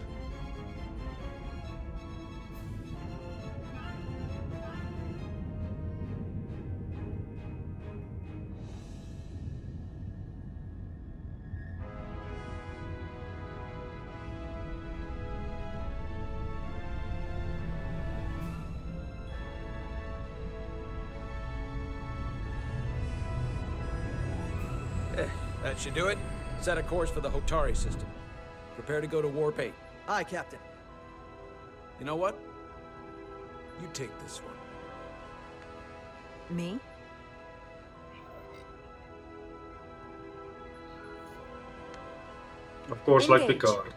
That should do it. Set a course for the Hotari system. Prepare to go to Warp 8. Aye, Captain. You know what? You take this one. Me? Of course, like Engage. Picard.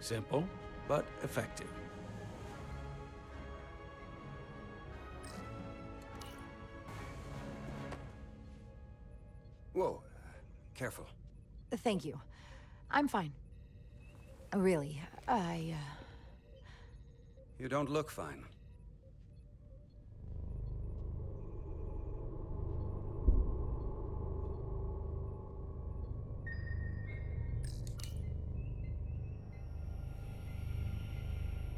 Simple, but effective. Whoa. Careful. Thank you. I'm fine. Really, You don't look fine.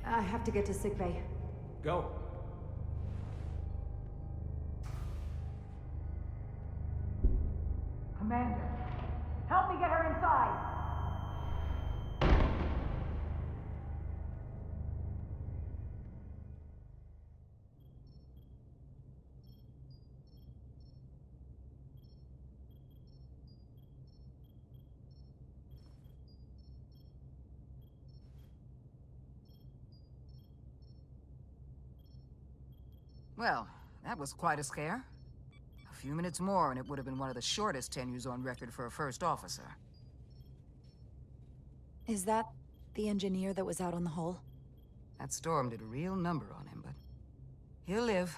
I have to get to sickbay. Go. Commander, help me get her inside! Well, that was quite a scare. A few minutes more and it would have been one of the shortest tenures on record for a first officer. Is that the engineer that was out on the hull? That storm did a real number on him, but he'll live.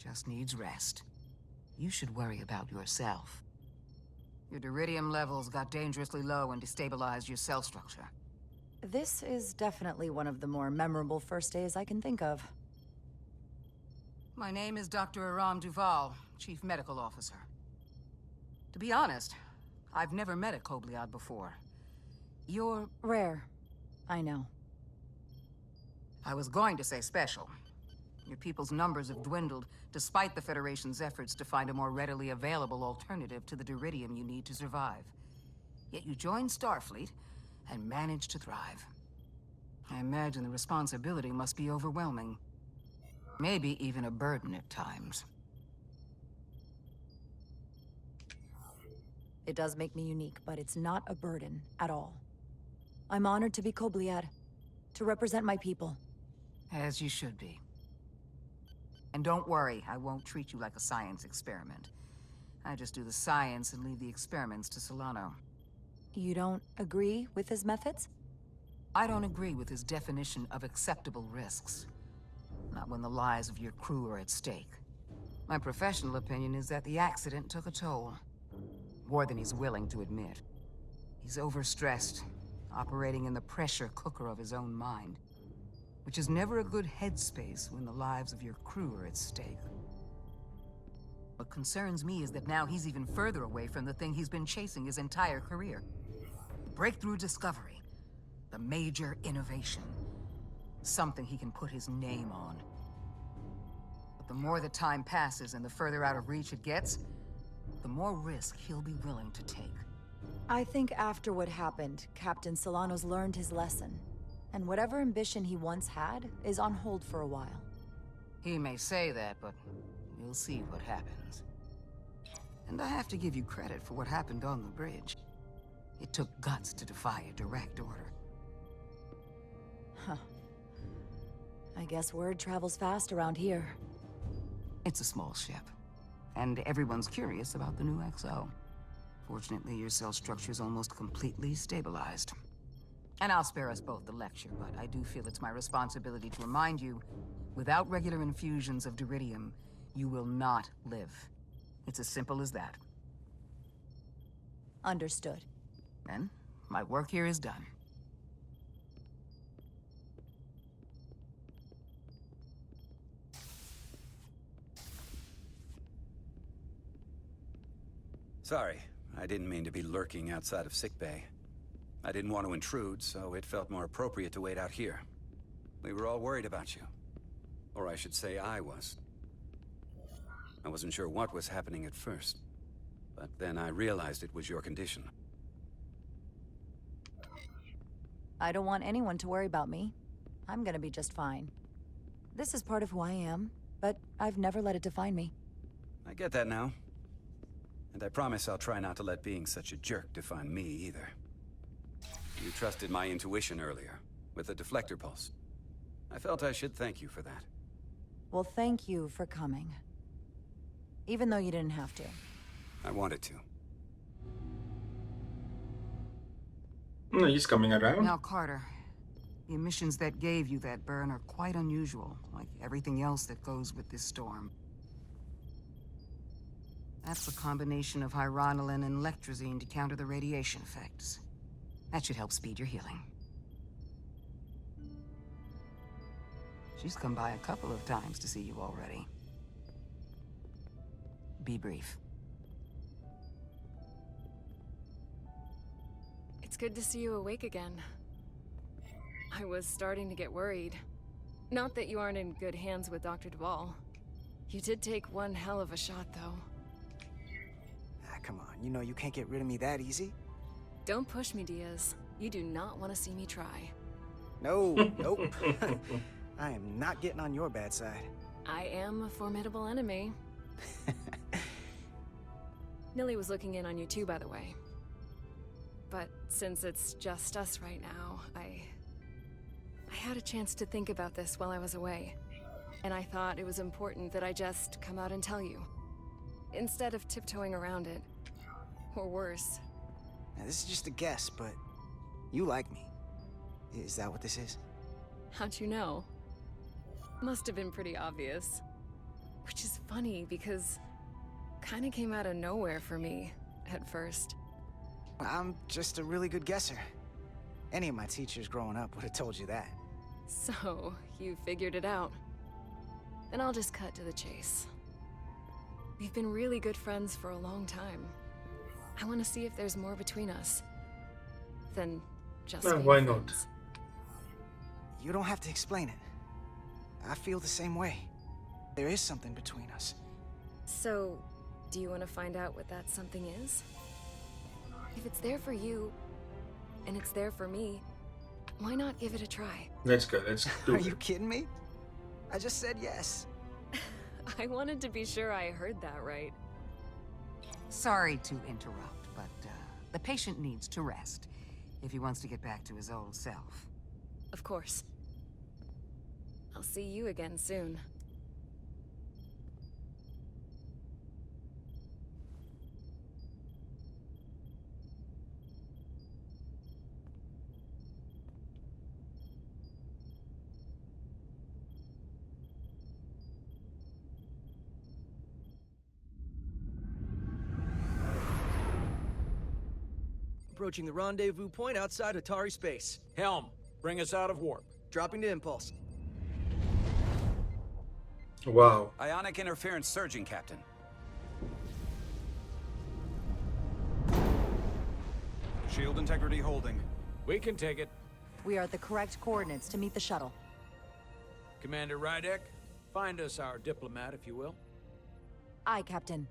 Just needs rest. You should worry about yourself. Your deridium levels got dangerously low and destabilized your cell structure. This is definitely one of the more memorable first days I can think of. My name is Dr. Aram Duval, Chief Medical Officer. To be honest, I've never met a Kobliad before. You're... rare. I know. I was going to say special. Your people's numbers have dwindled, despite the Federation's efforts to find a more readily available alternative to the deridium you need to survive. Yet you joined Starfleet, and managed to thrive. I imagine the responsibility must be overwhelming. Maybe even a burden at times. It does make me unique, but it's not a burden at all. I'm honored to be Kobliad, to represent my people. As you should be. And don't worry, I won't treat you like a science experiment. I just do the science and leave the experiments to Solano. You don't agree with his methods? I don't agree with his definition of acceptable risks. Not when the lives of your crew are at stake. My professional opinion is that the accident took a toll. More than he's willing to admit. He's overstressed, operating in the pressure cooker of his own mind. Which is never a good headspace when the lives of your crew are at stake. What concerns me is that now he's even further away from the thing he's been chasing his entire career. Breakthrough discovery. The major innovation. Something he can put his name on. But the more the time passes and the further out of reach it gets, the more risk he'll be willing to take. I think after what happened, Captain Solano's learned his lesson. And whatever ambition he once had is on hold for a while. He may say that, but we'll see what happens. And I have to give you credit for what happened on the bridge. It took guts to defy a direct order. Huh. I guess word travels fast around here. It's a small ship. And everyone's curious about the new XO. Fortunately, your cell structure is almost completely stabilized. And I'll spare us both the lecture, but I do feel it's my responsibility to remind you, without regular infusions of Duridium, you will not live. It's as simple as that. Understood. Then, my work here is done. Sorry, I didn't mean to be lurking outside of sickbay. I didn't want to intrude, so it felt more appropriate to wait out here. We were all worried about you. Or I should say I was. I wasn't sure what was happening at first, but then I realized it was your condition. I don't want anyone to worry about me. I'm gonna be just fine. This is part of who I am, but I've never let it define me. I get that now. And I promise I'll try not to let being such a jerk define me either. You trusted my intuition earlier, with the deflector pulse. I felt I should thank you for that. Well, thank you for coming. Even though you didn't have to. I wanted to. No, he's coming around. Now, Carter, the emissions that gave you that burn are quite unusual, like everything else that goes with this storm. That's a combination of hyronolin and lectrazine to counter the radiation effects. That should help speed your healing. She's come by a couple of times to see you already. Be brief. It's good to see you awake again. I was starting to get worried. Not that you aren't in good hands with Dr. Duvall. You did take one hell of a shot, though. Ah, come on. You know you can't get rid of me that easy. Don't push me, Diaz. You do not want to see me try. No, nope. I am not getting on your bad side. I am a formidable enemy. Nilly was looking in on you too, by the way. But since it's just us right now, I had a chance to think about this while I was away. And I thought it was important that I just come out and tell you. Instead of tiptoeing around it. Or worse. Now, this is just a guess, but you like me. Is that what this is? How'd you know? Must have been pretty obvious. Which is funny, because kinda came out of nowhere for me, at first. I'm just a really good guesser. Any of my teachers growing up would have told you that. So, you figured it out. Then I'll just cut to the chase. We've been really good friends for a long time. I want to see if there's more between us than just being why friends. not? You don't have to explain it. I feel the same way. There is something between us. So, do you want to find out what that something is? If it's there for you, and it's there for me, why not give it a try? Let's go, let's do Are it. you kidding me? I just said yes. I wanted to be sure I heard that right. Sorry to interrupt, but the patient needs to rest if he wants to get back to his old self. Of course. I'll see you again soon. Approaching the rendezvous point outside Atari space. Helm, bring us out of warp. Dropping to impulse. Wow. Ionic interference surging, Captain. Shield integrity holding. We can take it. We are at the correct coordinates to meet the shuttle. Commander Rydek, find us our diplomat, if you will. Aye, Captain.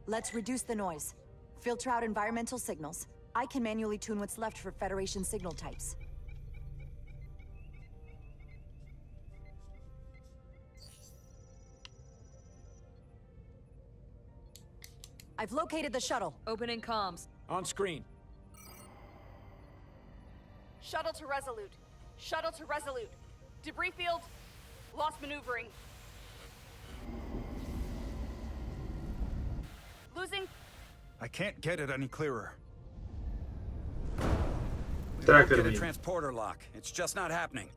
Let's reduce the noise. Filter out environmental signals. I can manually tune what's left for Federation signal types. I've located the shuttle. Opening comms. On screen. Shuttle to Resolute. Shuttle to Resolute. Debris field. Lost maneuvering. I can't get it any clearer. We Tractor won't get a beam. transporter lock. It's just not happening.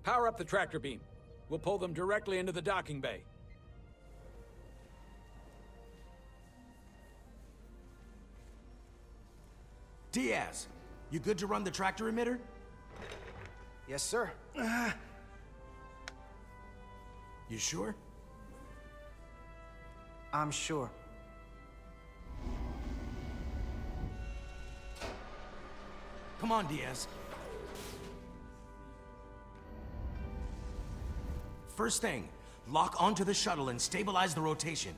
Power up the tractor beam. We'll pull them directly into the docking bay. Diaz, you good to run the tractor emitter? Yes, sir. You sure? I'm sure. Come on, Diaz. First thing, lock onto the shuttle and stabilize the rotation.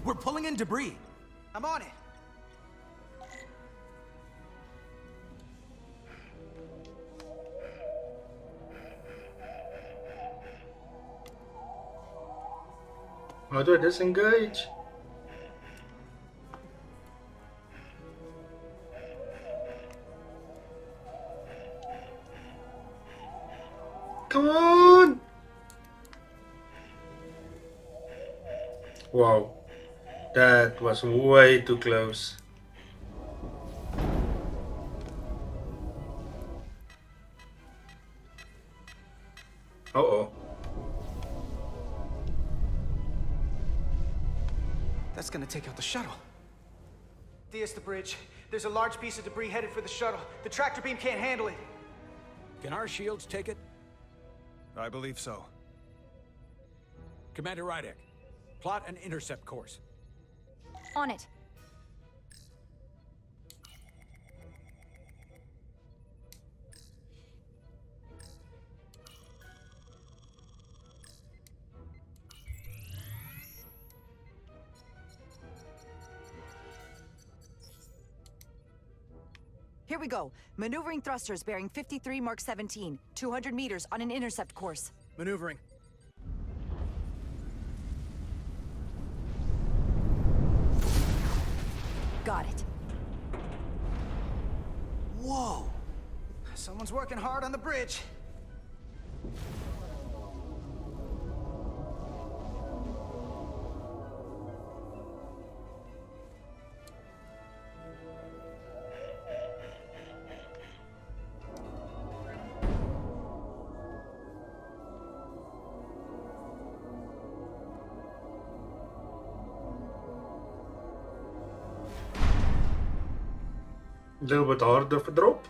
We're pulling in debris. I'm on it. How do I disengage? Come on! Wow. That was way too close. Uh-oh. That's gonna take out the shuttle. Diaz, the bridge. There's a large piece of debris headed for the shuttle. The tractor beam can't handle it. Can our shields take it? I believe so. Commander Rydek, plot an intercept course. On it. Here we go. Maneuvering thrusters bearing 53 Mark 17, 200 meters on an intercept course. Maneuvering. Got it. Whoa! Someone's working hard on the bridge. A little bit harder for drop.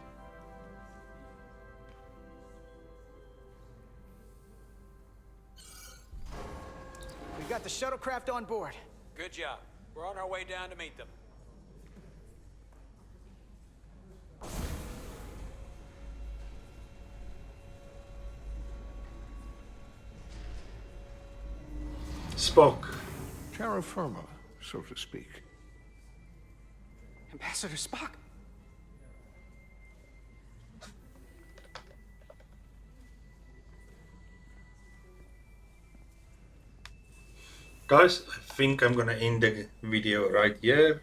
We got the shuttlecraft on board. Good job. We're on our way down to meet them. Spock. Terra firma, so to speak. Ambassador Spock. Guys, I think I'm gonna end the video right here.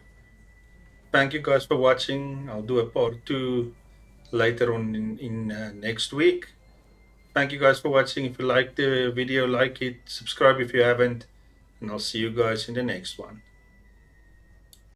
Thank you guys for watching. I'll do a part 2 later on in next week. Thank you guys for watching. If you liked the video, like it, subscribe if you haven't, and I'll see you guys in the next one.